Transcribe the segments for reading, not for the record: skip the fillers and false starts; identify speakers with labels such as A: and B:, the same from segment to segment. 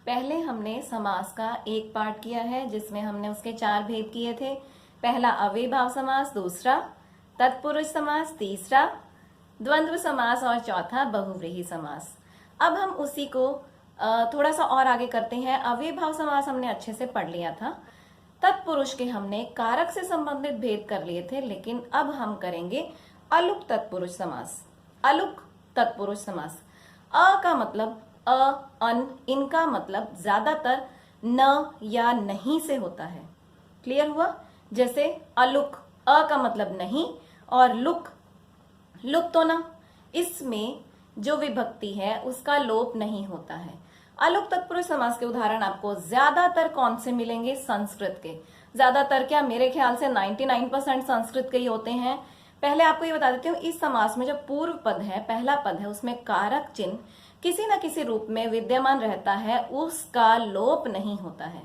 A: पहले हमने समास का एक पार्ट किया है जिसमें हमने उसके 4 भेद किए थे। पहला अव्ययीभाव समास, दूसरा तत्पुरुष समास, तीसरा द्वंद्व समास और चौथा बहुव्रीहि समास। अब हम उसी को थोड़ा सा और आगे करते हैं। अव्ययीभाव समास हमने अच्छे से पढ़ लिया था। तत्पुरुष के हमने कारक से संबंधित भेद कर लिए थे, लेकिन अब हम करेंगे अलुक तत्पुरुष समास। अलुक तत्पुरुष समास, अ का मतलब अ, अन, इनका मतलब ज्यादातर न या नहीं से होता है। क्लियर हुआ? जैसे अलुक, अ का मतलब नहीं, और लुक, लुक तो ना, इसमें जो विभक्ति है उसका लोप नहीं होता है। अलुक तत्पुरुष समास के उदाहरण आपको ज्यादातर कौन से मिलेंगे? संस्कृत के। ज्यादातर क्या, मेरे ख्याल से 99% संस्कृत के ही होते हैं। पहले आपको ये बता देती हूँ, इस समास में जो पूर्व पद है, पहला पद है, उसमें कारक चिन्ह किसी न किसी रूप में विद्यमान रहता है, उसका लोप नहीं होता है।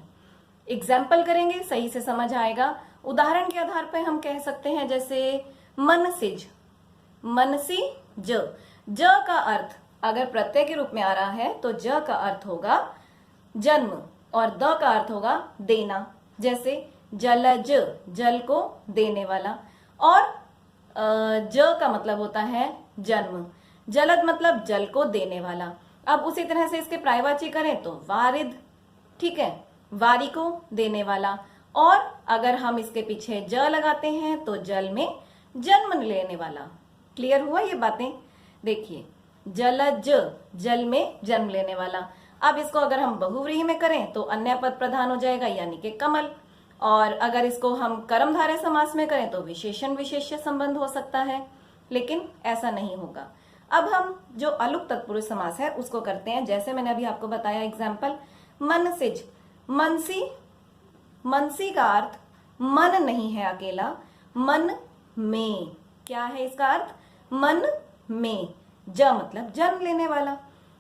A: एग्जाम्पल करेंगे, सही से समझ आएगा। उदाहरण के आधार पर हम कह सकते हैं, जैसे मनसिज, मनसी ज, ज का अर्थ अगर प्रत्यय के रूप में आ रहा है तो ज का अर्थ होगा जन्म और द का अर्थ होगा देना। जैसे जलज, जल को देने वाला, और ज का मतलब होता है जन्म। जलद मतलब जल को देने वाला। अब उसी तरह से इसके प्रायवाची करें तो वारिद, ठीक है, वारी को देने वाला। और अगर हम इसके पीछे ज लगाते हैं तो जल में जन्म लेने वाला। क्लियर हुआ ये बातें? देखिए, जलज, जल में जन्म लेने वाला। अब इसको अगर हम बहुव्रीहि में करें तो अन्य पद प्रधान हो जाएगा, यानी कि कमल। और अगर इसको हम कर्मधारय समास में करें तो विशेषण विशेष्य संबंध हो सकता है, लेकिन ऐसा नहीं होगा। अब हम जो अलुक तत्पुरुष समास है उसको करते हैं, जैसे मैंने अभी आपको बताया एग्जाम्पल। मनसिज, मनसी, मनसी का अर्थ मन नहीं है अकेला, मन में। क्या है इसका अर्थ? मन में। ज मतलब जन्म लेने वाला,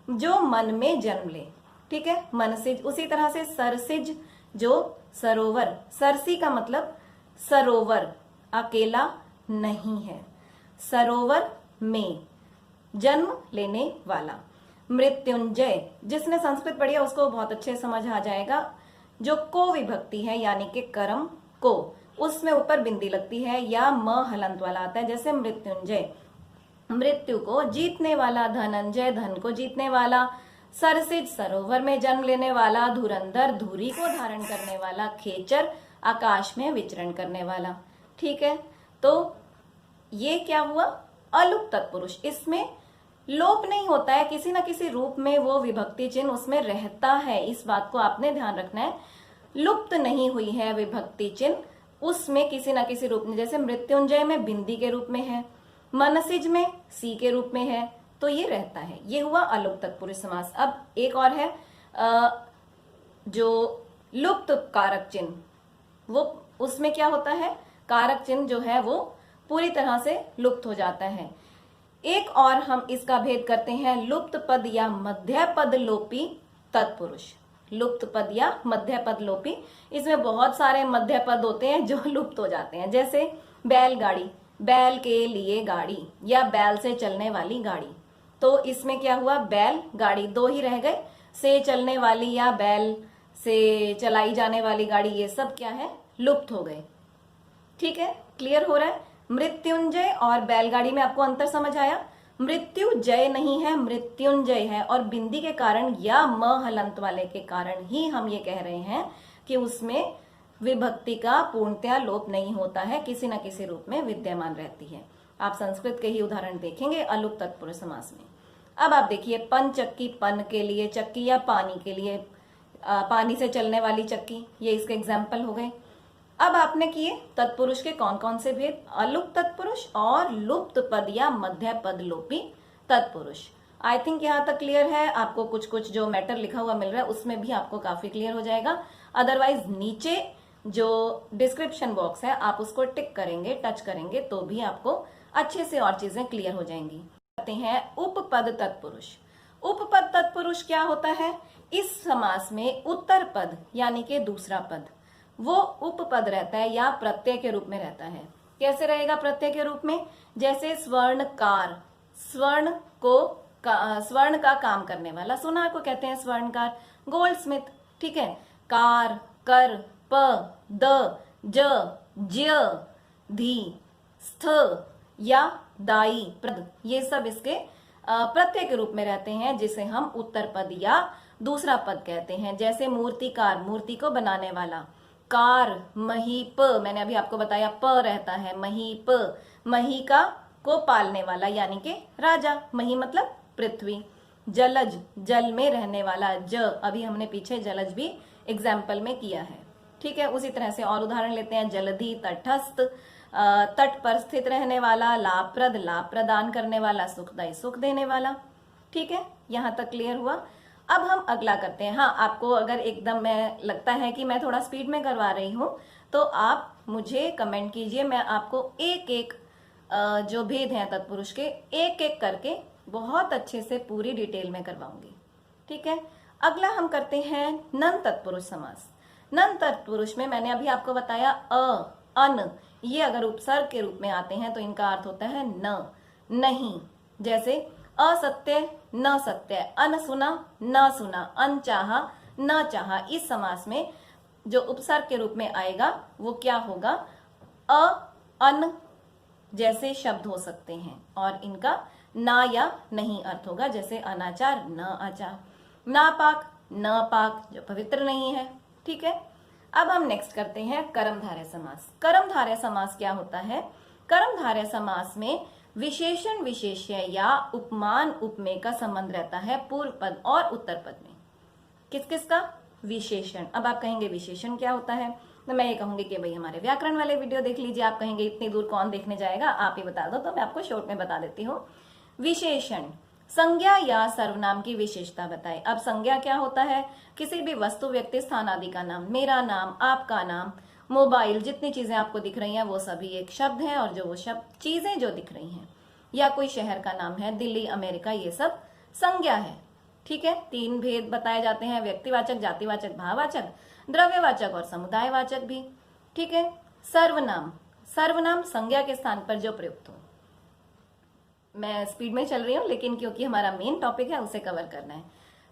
A: जो मन में जन्म ले, ठीक है, मनसिज। उसी तरह से सरसिज, जो सरोवर, सरसी का मतलब सरोवर, अकेला नहीं है, सरोवर में जन्म लेने वाला। मृत्युंजय, जिसने संस्कृत पढ़ी है उसको बहुत अच्छे समझ आ जाएगा। जो को विभक्ति है यानी कि कर्म को, उसमें ऊपर बिंदी लगती है या म हलंत वाला आता है, जैसे मृत्युंजय, मृत्यु को जीतने वाला। धनंजय, धन को जीतने वाला। सरसिज, सरोवर में जन्म लेने वाला। धुरंधर, धुरी को धारण करने वाला। खेचर, आकाश में विचरण करने वाला। ठीक है, तो ये क्या हुआ? अलुक तत्पुरुष। इसमें लोप नहीं होता है, किसी ना किसी रूप में वो विभक्ति चिन्ह उसमें रहता है, इस बात को आपने ध्यान रखना है। लुप्त नहीं हुई है विभक्ति चिन्ह, उसमें किसी ना किसी रूप में, जैसे मृत्युंजय में बिंदी के रूप में है, मनसिज में सी के रूप में है, तो ये रहता है। ये हुआ अलुप्त तत्पुरुष समास। अब एक और है जो लुप्त कारक चिन्ह, वो उसमें क्या होता है? कारक चिन्ह जो है वो पूरी तरह से लुप्त हो जाता है। एक और हम इसका भेद करते हैं, लुप्त पद या मध्य पद लोपी तत्पुरुष। लुप्त पद या मध्य पद लोपी, इसमें बहुत सारे मध्य पद होते हैं जो लुप्त हो जाते हैं, जैसे बैलगाड़ी, बैल के लिए गाड़ी, या बैल से चलने वाली गाड़ी। तो इसमें क्या हुआ? बैल गाड़ी दो ही रह गए, से चलने वाली या बैल से चलाई जाने वाली गाड़ी, ये सब क्या है? लुप्त हो गए। ठीक है, क्लियर हो रहा है? मृत्युंजय और बैलगाड़ी में आपको अंतर समझ आया? मृत्यु जय नहीं है, मृत्युंजय है, और बिंदी के कारण या म हलंत वाले के कारण ही हम ये कह रहे हैं कि उसमें विभक्ति का पूर्णतया लोप नहीं होता है, किसी न किसी रूप में विद्यमान रहती है। आप संस्कृत के ही उदाहरण देखेंगे अलुक तत्पुरुष समास में। अब आप देखिए, पन चक्की, पन के लिए चक्की, या पानी के लिए पानी से चलने वाली चक्की, ये इसके एग्जाम्पल हो गए। अब आपने किए तत्पुरुष के कौन कौन से भेद? अलुक तत्पुरुष और लुप्त पद या मध्य पद लोपी तत्पुरुष। आई थिंक यहाँ तक क्लियर है। आपको कुछ कुछ जो मैटर लिखा हुआ मिल रहा है उसमें भी आपको काफी क्लियर हो जाएगा। अदरवाइज नीचे जो डिस्क्रिप्शन बॉक्स है आप उसको टिक करेंगे, टच करेंगे, तो भी आपको अच्छे से और चीजें क्लियर हो जाएंगी। कहते हैं उपपद तत्पुरुष। उपपद तत्पुरुष क्या होता है? इस समास में उत्तर पद यानी कि दूसरा पद वो उपपद रहता है या प्रत्यय के रूप में रहता है। कैसे रहेगा प्रत्यय के रूप में? जैसे स्वर्णकार, स्वर्ण को स्वर्ण का काम करने वाला, सुनार को कहते हैं स्वर्णकार। गोल्ड स्मिथ, ठीक है। कार, कर, प, द, ज, ज्य, धी, स्थ या दाई, प्रद, ये सब इसके प्रत्यय के रूप में रहते हैं, जिसे हम उत्तर पद या दूसरा पद कहते हैं। जैसे मूर्तिकार, मूर्ति को बनाने वाला। कार, महीप, मैंने अभी आपको बताया प रहता है, महीप, महीका को पालने वाला यानी कि राजा, मही मतलब पृथ्वी। जलज, जल में रहने वाला, ज, अभी हमने पीछे जलज भी एग्जाम्पल में किया है, ठीक है। उसी तरह से और उदाहरण लेते हैं। जलधि, तटस्थ, तट पर स्थित रहने वाला। लाभप्रद, लाभ प्रदान करने वाला, सुखदायी, सुख देने वाला, ठीक है। यहां तक क्लियर हुआ। अब हम अगला करते हैं। हाँ, आपको अगर एकदम मैं लगता है कि मैं थोड़ा स्पीड में करवा रही हूं तो आप मुझे कमेंट कीजिए, मैं आपको एक एक जो भेद हैं तत्पुरुष के एक एक करके बहुत अच्छे से पूरी डिटेल में करवाऊंगी, ठीक है। अगला हम करते हैं नन तत्पुरुष समास। नन तत्पुरुष में मैंने अभी आपको बताया अ, अन, ये अगर उपसर्ग के रूप में आते हैं तो इनका अर्थ होता है न, नहीं। जैसे असत्य, न सत्य, अनसुना, न सुना, अनचाहा, न चाहा। इस समास में जो उपसर्ग के रूप में आएगा वो क्या होगा? अ, अन जैसे शब्द हो सकते हैं और इनका ना या नहीं अर्थ होगा, जैसे अनाचार, न आचार। नापाक, न पाक, जो पवित्र नहीं है, ठीक है। अब हम नेक्स्ट करते हैं कर्मधारय समास। कर्मधारय समास क्या होता है? कर्मधारय समास में विशेषण विशेष्य या उपमान उपमेय का संबंध रहता है पूर्व पद और उत्तर पद में। किस किस का? विशेषण। अब आप कहेंगे विशेषण क्या होता है, तो मैं ये कहूंगी कि भाई हमारे व्याकरण वाले वीडियो देख लीजिए। आप कहेंगे इतनी दूर कौन देखने जाएगा, आप ही बता दो, तो मैं आपको शॉर्ट में बता देती हूँ। विशेषण संज्ञा या सर्वनाम की विशेषता बताए। अब संज्ञा क्या होता है? किसी भी वस्तु, व्यक्ति, स्थान आदि का नाम। मेरा नाम, आपका नाम, मोबाइल, जितनी चीजें आपको दिख रही हैं वो सभी एक शब्द है, और जो वो शब्द चीजें जो दिख रही हैं, या कोई शहर का नाम है, दिल्ली, अमेरिका, ये सब संज्ञा है, ठीक है। 3 भेद बताए जाते हैं, व्यक्तिवाचक, जातिवाचक, भाववाचक, द्रव्यवाचक और समुदायवाचक भी, ठीक है। सर्वनाम, सर्वनाम संज्ञा के स्थान पर जो प्रयुक्त हो। मैं स्पीड में चल रही हूँ लेकिन क्योंकि हमारा मेन टॉपिक है उसे कवर करना है।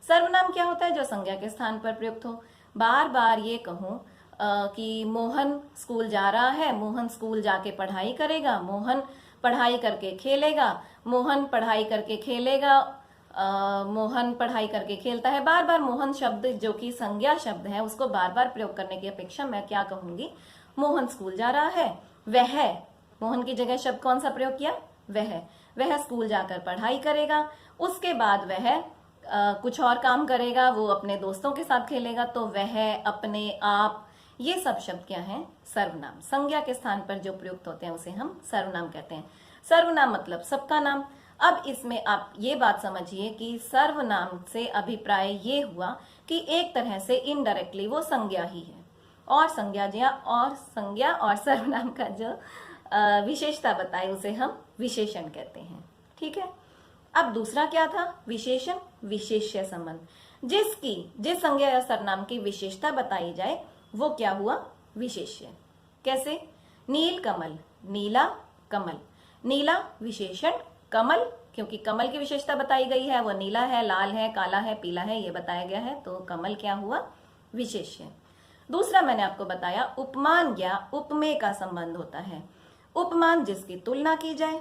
A: सर्वनाम क्या होता है? जो संज्ञा के स्थान पर प्रयुक्त हो। बार बार ये कहूं कि मोहन स्कूल जा रहा है, मोहन स्कूल जाके पढ़ाई करेगा, मोहन पढ़ाई करके खेलेगा, मोहन पढ़ाई करके खेलेगा, मोहन पढ़ाई करके खेलता है। बार बार मोहन शब्द जो कि संज्ञा शब्द है उसको बार बार प्रयोग करने की अपेक्षा मैं क्या कहूंगी? मोहन स्कूल जा रहा है, वह, मोहन की जगह शब्द कौन सा प्रयोग किया? वह स्कूल जाकर पढ़ाई करेगा, उसके बाद वह कुछ और काम करेगा, वो अपने दोस्तों के साथ खेलेगा, तो वह, अपने, आप, ये सब शब्द क्या हैं? सर्वनाम। संज्ञा के स्थान पर जो प्रयुक्त होते हैं उसे हम सर्वनाम कहते हैं। सर्वनाम मतलब सबका नाम। अब इसमें आप ये बात समझिए कि सर्वनाम से अभिप्राय ये हुआ कि एक तरह से इनडायरेक्टली वो संज्ञा ही है, और संज्ञा और सर्वनाम का जो विशेषता बताए उसे हम विशेषण कहते हैं, ठीक है। अब दूसरा क्या था? विशेषण विशेष्य संबंध। जिस संज्ञा या सर्वनाम की विशेषता बताई जाए वो क्या हुआ? विशेष्य। कैसे? नील कमल, नीला कमल, नीला विशेषण, कमल क्योंकि कमल की विशेषता बताई गई है, वो नीला है, लाल है, काला है, पीला है, ये बताया गया है, तो कमल क्या हुआ? विशेष्य। दूसरा मैंने आपको बताया उपमान या उपमेय का संबंध होता है। उपमान जिसकी तुलना की जाए।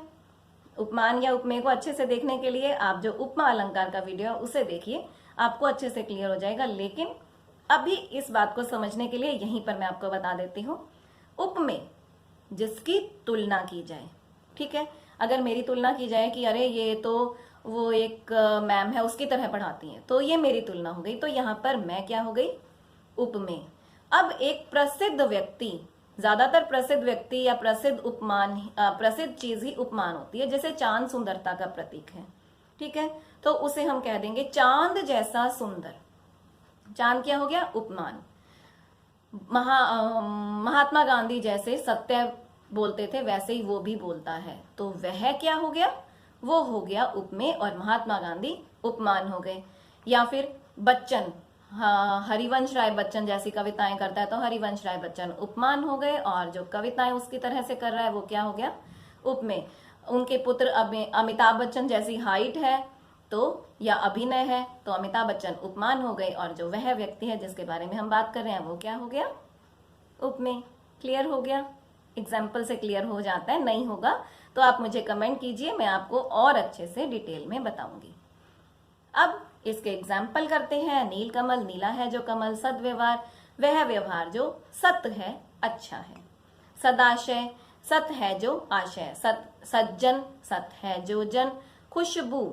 A: उपमान या उपमेय को अच्छे से देखने के लिए आप जो उपमा अलंकार का वीडियो है उसे देखिए, आपको अच्छे से क्लियर हो जाएगा। लेकिन अभी इस बात को समझने के लिए यहीं पर मैं आपको बता देती हूँ। उपमेय जिसकी तुलना की जाए, ठीक है। अगर मेरी तुलना की जाए कि अरे ये तो वो एक मैम है उसकी तरह पढ़ाती हैं, तो ये मेरी तुलना हो गई, तो यहाँ पर मैं क्या हो गई? उपमेय। अब एक प्रसिद्ध व्यक्ति, ज्यादातर प्रसिद्ध व्यक्ति या प्रसिद्ध उपमान, प्रसिद्ध चीज ही उपमान होती है। जैसे चांद सुंदरता का प्रतीक है, ठीक है, तो उसे हम कह देंगे चांद जैसा सुंदर। चांद क्या हो गया? उपमान। महात्मा गांधी जैसे सत्य बोलते थे वैसे ही वो भी बोलता है, तो वह क्या हो गया? वो हो गया उपमेय, और महात्मा गांधी उपमान हो गए। या फिर बच्चन, हरिवंश राय बच्चन जैसी कविताएं करता है तो हरिवंश राय बच्चन उपमान हो गए, और जो कविताएं उसकी तरह से कर रहा है वो क्या हो गया? उपमेय। उनके पुत्र अमिताभ बच्चन जैसी हाइट है तो या अभिनय है तो अमिताभ बच्चन उपमान हो गए, और जो वह व्यक्ति है जिसके बारे में हम बात कर रहे हैं वो क्या हो गया, उपमेय। क्लियर हो गया? एग्जाम्पल से क्लियर हो जाता है, नहीं होगा तो आप मुझे कमेंट कीजिए, मैं आपको और अच्छे से डिटेल में बताऊंगी। अब इसके एग्जाम्पल करते हैं। नील कमल, नीला है जो कमल। सद्व्यवहार, वह व्यवहार जो सत है, अच्छा है। सदाशय, सत है जो आशय। सज्जन, सत है जो जन। खुशबू,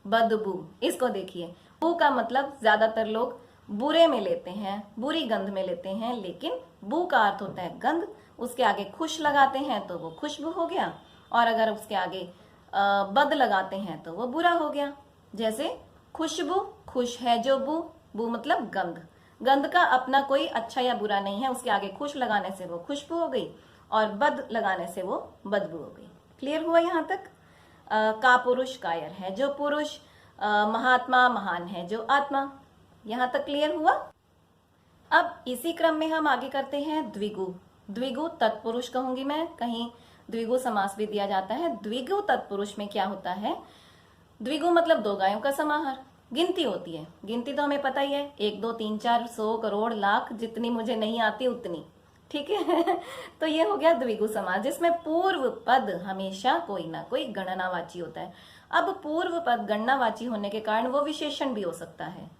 A: बदबू, इसको देखिए, बू का मतलब ज्यादातर लोग बुरे में लेते हैं, बुरी गंध में लेते हैं, लेकिन बू का अर्थ होता है गंध। उसके आगे खुश लगाते हैं तो वो खुशबू हो गया, और अगर उसके आगे बद लगाते हैं तो वो बुरा हो गया। जैसे खुशबू, खुश है जो बू, बू मतलब गंध। गंध का अपना कोई अच्छा या बुरा नहीं है, उसके आगे खुश लगाने से वो खुशबू हो गई, और बद लगाने से वो बदबू हो गई। क्लियर हुआ यहाँ तक? का पुरुष, कायर है जो पुरुष। महात्मा, महान है जो आत्मा। यहाँ तक क्लियर हुआ? अब इसी क्रम में हम आगे करते हैं द्विगु। द्विगु तत्पुरुष कहूंगी मैं, कहीं द्विगु समास भी दिया जाता है। द्विगु तत्पुरुष में क्या होता है? द्विगु मतलब दो गायों का समाहार। गिनती होती है, गिनती तो हमें पता ही है, 1 2 3 4 100 करोड़ लाख, जितनी मुझे नहीं आती उतनी, ठीक है। तो ये हो गया द्विगु समास, जिसमें पूर्व पद हमेशा कोई ना कोई गणनावाची होता है। अब पूर्व पद गणनावाची होने के कारण वो विशेषण भी हो सकता है,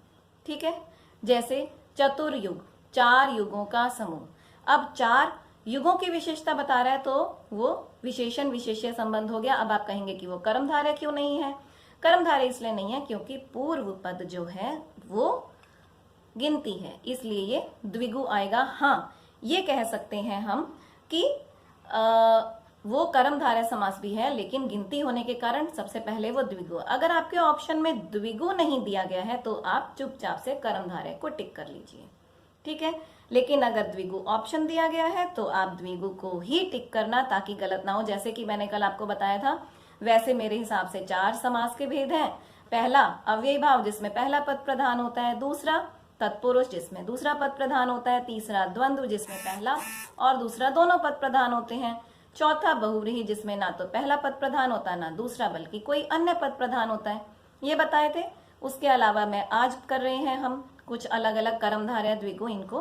A: ठीक है। जैसे चतुर्युग, 4 युगों का समूह। अब 4 युगों की विशेषता बता रहा है तो वो विशेषण विशेष्य संबंध हो गया। अब आप कहेंगे कि वो कर्मधारय क्यों नहीं है? कर्मधारय इसलिए नहीं है क्योंकि पूर्व पद जो है वो गिनती है, इसलिए ये द्विगु आएगा। हाँ, ये कह सकते हैं हम कि वो कर्मधारय समास भी है, लेकिन गिनती होने के कारण सबसे पहले वो द्विगु। अगर आपके ऑप्शन में द्विगु नहीं दिया गया है तो आप चुपचाप से कर्मधारय को टिक कर लीजिए, ठीक है। लेकिन अगर द्विगु ऑप्शन दिया गया है तो आप द्विगु को ही टिक करना, ताकि गलत ना हो। जैसे कि मैंने कल आपको बताया था, वैसे मेरे हिसाब से 4 समास के भेद हैं। पहला अव्ययी भाव जिसमें पहला पद प्रधान होता है, दूसरा तत्पुरुष जिसमें दूसरा पद प्रधान होता है, तीसरा द्वंद्व जिसमें पहला और दूसरा दोनों पद प्रधान होते हैं, चौथा बहुव्रीहि जिसमें ना तो पहला पद प्रधान होता ना दूसरा बल्कि कोई अन्य पद प्रधान होता है। ये बताए थे। उसके अलावा मैं आज कर रहे हैं हम कुछ अलग अलग कर्मधारय द्विगु, इनको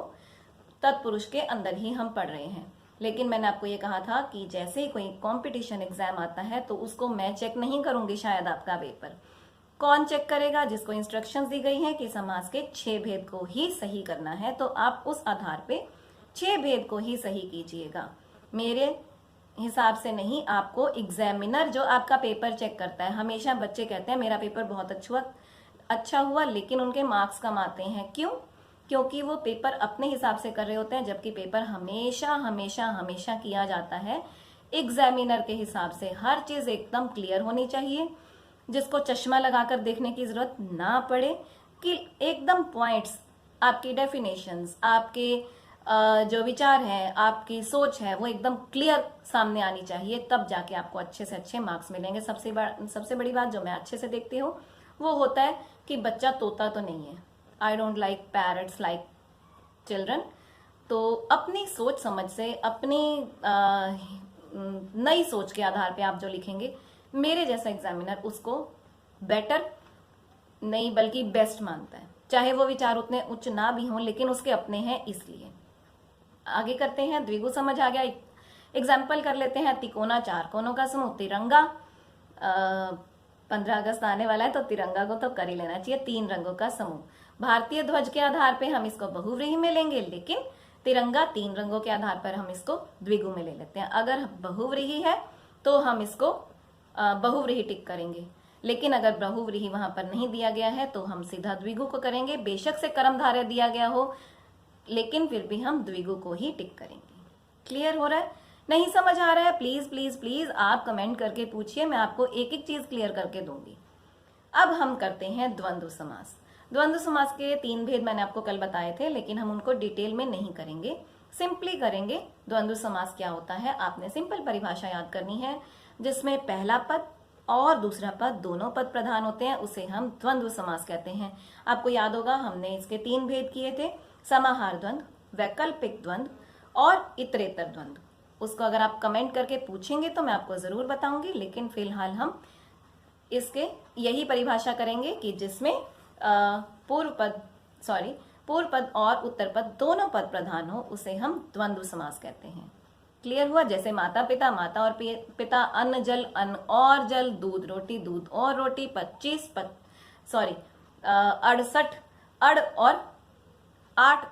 A: तत्पुरुष के अंदर ही हम पढ़ रहे हैं। लेकिन मैंने आपको ये कहा था कि जैसे ही कोई कंपटीशन एग्जाम आता है तो उसको मैं चेक नहीं करूंगी शायद आपका पेपर। कौन चेक करेगा? जिसको इंस्ट्रक्शंस दी गई हैं कि समास के 6 भेद को ही सही करना है, तो आप उस आधार पे 6 भेद को ही सही कीजिएगा, मेरे हिसाब से नहीं। आपको एग्जामिनर जो आपका पेपर चेक करता है, हमेशा बच्चे कहते हैं मेरा पेपर बहुत अच्छा हुआ, लेकिन उनके मार्क्स कम आते हैं। क्यों? क्योंकि वो पेपर अपने हिसाब से कर रहे होते हैं, जबकि पेपर हमेशा हमेशा हमेशा किया जाता है एग्जामिनर के हिसाब से। हर चीज एकदम क्लियर होनी चाहिए, जिसको चश्मा लगाकर देखने की जरूरत ना पड़े, कि एकदम पॉइंट्स, आपकी डेफिनेशंस, आपके जो विचार है, आपकी सोच है, वो एकदम क्लियर सामने आनी चाहिए, तब जाके आपको अच्छे से अच्छे मार्क्स मिलेंगे। सबसे बड़ी बात जो मैं अच्छे से देखती हूँ वो होता है कि बच्चा तोता तो नहीं है। I don't like parrots like children. तो अपनी सोच समझ से, अपनी नई सोच के आधार पे आप जो लिखेंगे, मेरे जैसा एग्जामिनर उसको बेटर नहीं बल्कि बेस्ट मानता है, चाहे वो विचार उतने उच्च ना भी हों, लेकिन उसके अपने हैं इसलिए। आगे करते हैं। द्विगु समझ आ गया, एग्जाम्पल कर लेते हैं। तिकोना, 4 कोनों का समूह। तिरंगा, 15 अगस्त आने वाला है तो तिरंगा को तो कर ही लेना चाहिए। 3 रंगों का समूह। भारतीय ध्वज के आधार पे हम इसको बहुव्रीहि में लेंगे, लेकिन तिरंगा 3 रंगों के आधार पर हम इसको द्विगु में ले लेते हैं। अगर बहुव्रीहि है तो हम इसको बहुव्रीहि टिक करेंगे, लेकिन अगर बहुव्रीहि वहां पर नहीं दिया गया है तो हम सीधा द्विगु को करेंगे। बेशक से कर्मधारय दिया गया हो, लेकिन फिर भी हम द्विगु को ही टिक करेंगे। क्लियर हो रहा है? नहीं समझ आ रहा है? प्लीज प्लीज प्लीज आप कमेंट करके पूछिए, मैं आपको एक एक चीज क्लियर करके दूंगी। अब हम करते हैं द्वंद्व समास। द्वंद्व समास के 3 भेद मैंने आपको कल बताए थे, लेकिन हम उनको डिटेल में नहीं करेंगे, सिंपली करेंगे। द्वंद्व समास क्या होता है, आपने सिंपल परिभाषा याद करनी है। जिसमें पहला पद और दूसरा पद दोनों पद प्रधान होते हैं, उसे हम द्वंद्व समास कहते हैं। आपको याद होगा हमने इसके 3 भेद किए थे, समाहार द्वंद्व, वैकल्पिक द्वंद्व और इतरेतर द्वंद्व। उसको अगर आप कमेंट करके पूछेंगे तो मैं आपको जरूर बताऊंगी, लेकिन फिलहाल हम इसके यही परिभाषा करेंगे कि जिसमें पूर्व पद और उत्तर पद दोनों पद प्रधान हो, उसे हम द्वंद्व समास कहते हैं। क्लियर हुआ? जैसे माता पिता, माता और पिता, अन्न जल, अन्न और जल, दूध रोटी, दूध और रोटी, 68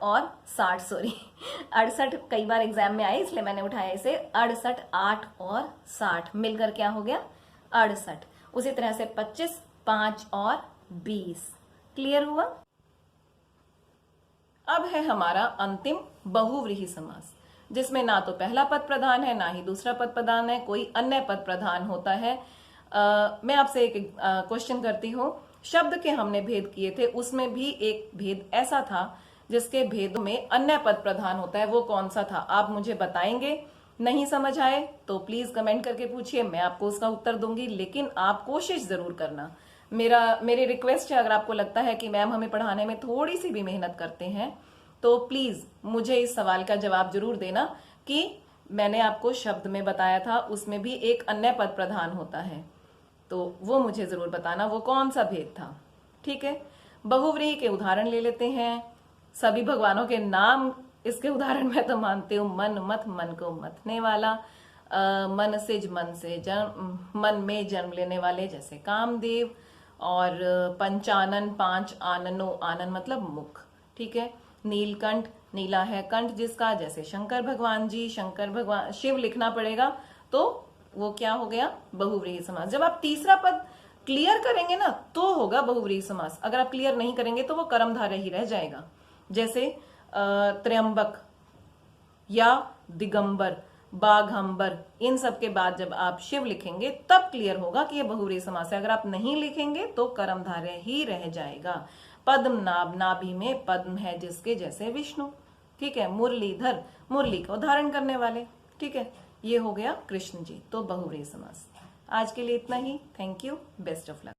A: और 60 68 कई बार एग्जाम में आए इसलिए मैंने उठाया इसे। 68, 8 और 60 मिलकर क्या हो गया? 68। उसी तरह से 25, 5 और 20। क्लियर हुआ? अब है हमारा अंतिम बहुव्रीहि समास, जिसमें ना तो पहला पद प्रधान है, ना ही दूसरा पद प्रधान है, कोई अन्य पद प्रधान होता है। मैं आपसे एक क्वेश्चन करती हूँ। शब्द के हमने भेद किए थे, उसमें भी एक भेद ऐसा था जिसके भेदों में अन्य पद प्रधान होता है, वो कौन सा था? आप मुझे बताएंगे। नहीं समझ आए तो प्लीज कमेंट करके पूछिए, मैं आपको उसका उत्तर दूंगी, लेकिन आप कोशिश जरूर करना। मेरी रिक्वेस्ट है, अगर आपको लगता है कि मैम हमें पढ़ाने में थोड़ी सी भी मेहनत करते हैं तो प्लीज मुझे इस सवाल का जवाब जरूर देना कि मैंने आपको शब्द में बताया था उसमें भी एक अन्य पद प्रधान होता है, तो वो मुझे जरूर बताना वो कौन सा भेद था। ठीक है, बहुव्रीहि के उदाहरण ले लेते हैं। सभी भगवानों के नाम इसके उदाहरण मैं तो मानती हूँ। मन मत, मन को मतने वाला, मन में जन्म लेने वाले जैसे कामदेव, और पंचानन, 5 आननो, आनन मतलब मुख। ठीक है, नीलकंठ, नीला है कंठ जिसका, जैसे शंकर भगवान जी, शंकर भगवान, शिव लिखना पड़ेगा, तो वो क्या हो गया? बहुव्रीहि समास। जब आप तीसरा पद क्लियर करेंगे ना तो होगा बहुव्रीहि समास। अगर आप क्लियर नहीं करेंगे तो वो कर्मधारय ही रह जाएगा। जैसे त्र्यंबक या दिगंबर, बाघंबर, इन सब के बाद जब आप शिव लिखेंगे तब क्लियर होगा कि ये बहुव्रीहि समास है। अगर आप नहीं लिखेंगे तो कर्मधारय ही रह जाएगा। पद्म नाभ, नाभि में पद्म है जिसके, जैसे विष्णु। ठीक है, मुरलीधर, मुरली को धारण करने वाले। ठीक है, ये हो गया कृष्ण जी, तो बहुव्रीहि समास। आज के लिए इतना ही। Thank you, best of luck.